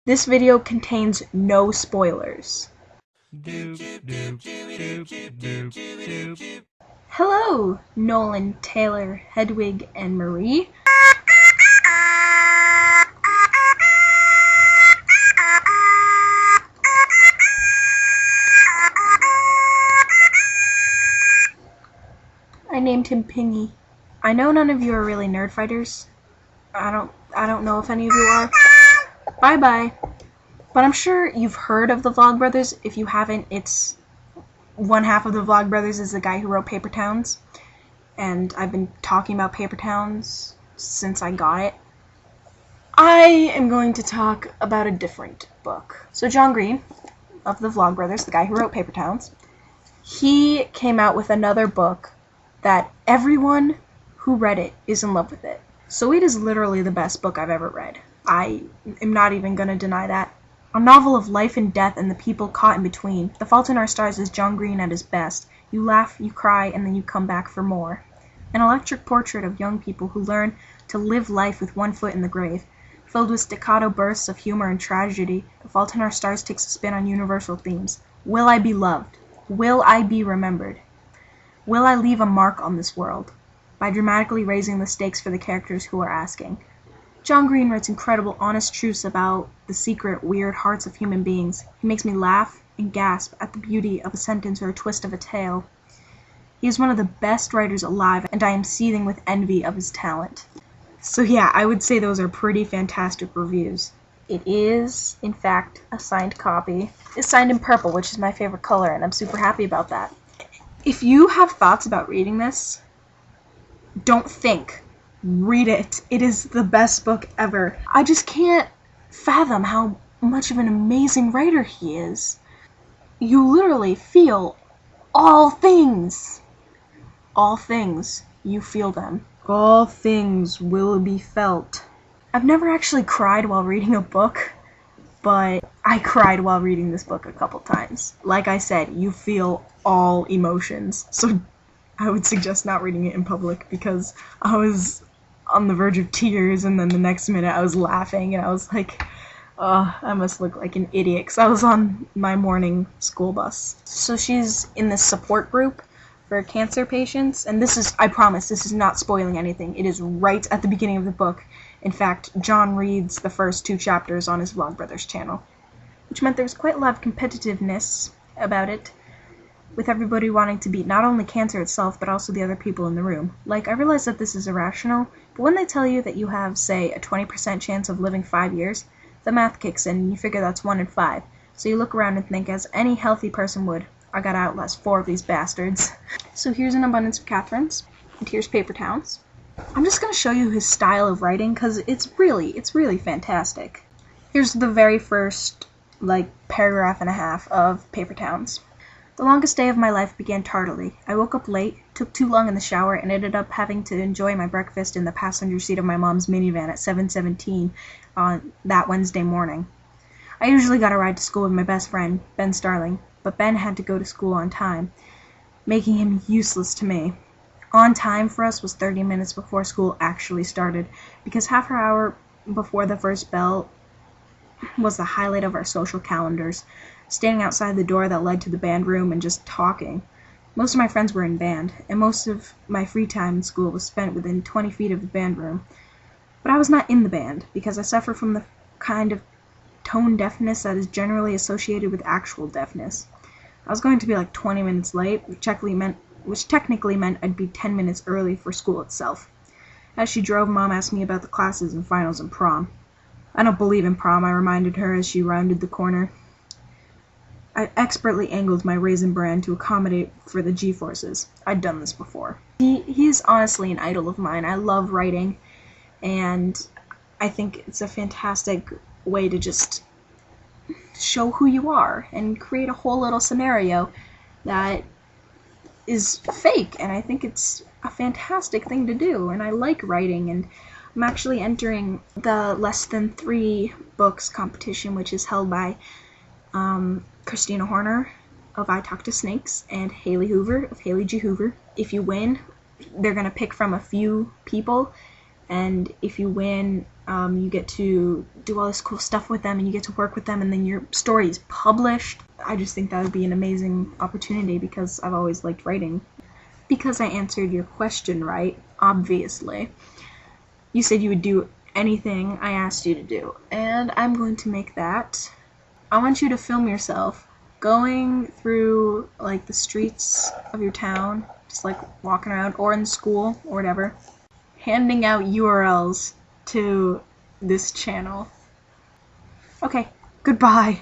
This video contains no spoilers. Hello, Nolan, Taylor, Hedwig, and Marie. I named him Pingy. I know none of you are really nerd fighters. I don't know if any of you are. Bye-bye. But I'm sure you've heard of the Vlogbrothers. If you haven't, it's one half of the Vlogbrothers is the guy who wrote Paper Towns. And I've been talking about Paper Towns since I got it. I am going to talk about a different book. So John Green, of the Vlogbrothers, the guy who wrote Paper Towns, he came out with another book that everyone who read it is in love with it. So it is literally the best book I've ever read. I am not even going to deny that. A novel of life and death and the people caught in between. The Fault in Our Stars is John Green at his best. You laugh, you cry, and then you come back for more. An electric portrait of young people who learn to live life with one foot in the grave. Filled with staccato bursts of humor and tragedy, The Fault in Our Stars takes a spin on universal themes. Will I be loved? Will I be remembered? Will I leave a mark on this world? By dramatically raising the stakes for the characters who are asking. John Green writes incredible, honest truths about the secret, weird hearts of human beings. He makes me laugh and gasp at the beauty of a sentence or a twist of a tale. He is one of the best writers alive, and I am seething with envy of his talent. So yeah, I would say those are pretty fantastic reviews. It is, in fact, a signed copy. It's signed in purple, which is my favorite color, and I'm super happy about that. If you have thoughts about reading this, don't think. Read it. It is the best book ever. I just can't fathom how much of an amazing writer he is. You literally feel all things. All things. You feel them. All things will be felt. I've never actually cried while reading a book, but I cried while reading this book a couple times. Like I said, you feel all emotions. So I would suggest not reading it in public because I was on the verge of tears, and then the next minute I was laughing, and I was like, oh, I must look like an idiot, because I was on my morning school bus. So she's in this support group for cancer patients, and this is, I promise, this is not spoiling anything. It is right at the beginning of the book. In fact, John reads the first 2 chapters on his Vlogbrothers channel, which meant there was quite a lot of competitiveness about it, with everybody wanting to beat not only cancer itself, but also the other people in the room. Like, I realize that this is irrational, but when they tell you that you have, say, a 20% chance of living 5 years, the math kicks in and you figure that's 1 in 5. So you look around and think, as any healthy person would, I gotta outlast 4 of these bastards. So here's An Abundance of Catherines, and here's Paper Towns. I'm just gonna show you his style of writing, because it's really fantastic. Here's the very first, paragraph and a half of Paper Towns. The longest day of my life began tardily. I woke up late, took too long in the shower, and ended up having to enjoy my breakfast in the passenger seat of my mom's minivan at 7:17 on that Wednesday morning. I usually got a ride to school with my best friend, Ben Starling, but Ben had to go to school on time, making him useless to me. On time for us was 30 minutes before school actually started, because half an hour before the first bell was the highlight of our social calendars, standing outside the door that led to the band room and just talking. Most of my friends were in band, and most of my free time in school was spent within 20 feet of the band room. But I was not in the band, because I suffer from the kind of tone deafness that is generally associated with actual deafness. I was going to be 20 minutes late, which technically meant I'd be 10 minutes early for school itself. As she drove, Mom asked me about the classes and finals and prom. I don't believe in prom, I reminded her as she rounded the corner. I expertly angled my Raisin Bran to accommodate for the G-forces. I'd done this before. He's honestly an idol of mine. I love writing, and I think it's a fantastic way to just show who you are and create a whole little scenario that is fake, and I think it's a fantastic thing to do, and I like writing, and I'm actually entering the Less Than 3 Books competition, which is held by Christina Horner of I Talk to Snakes and Haley Hoover of Haley G. Hoover. If you win, they're going to pick from a few people and if you win, you get to do all this cool stuff with them, and you get to work with them, and then your story is published. I just think that would be an amazing opportunity because I've always liked writing. Because I answered your question right, obviously. You said you would do anything I asked you to do, and I'm going to make that. I want you to film yourself going through like the streets of your town, just like walking around, or in school or whatever, handing out URLs to this channel. Okay, goodbye.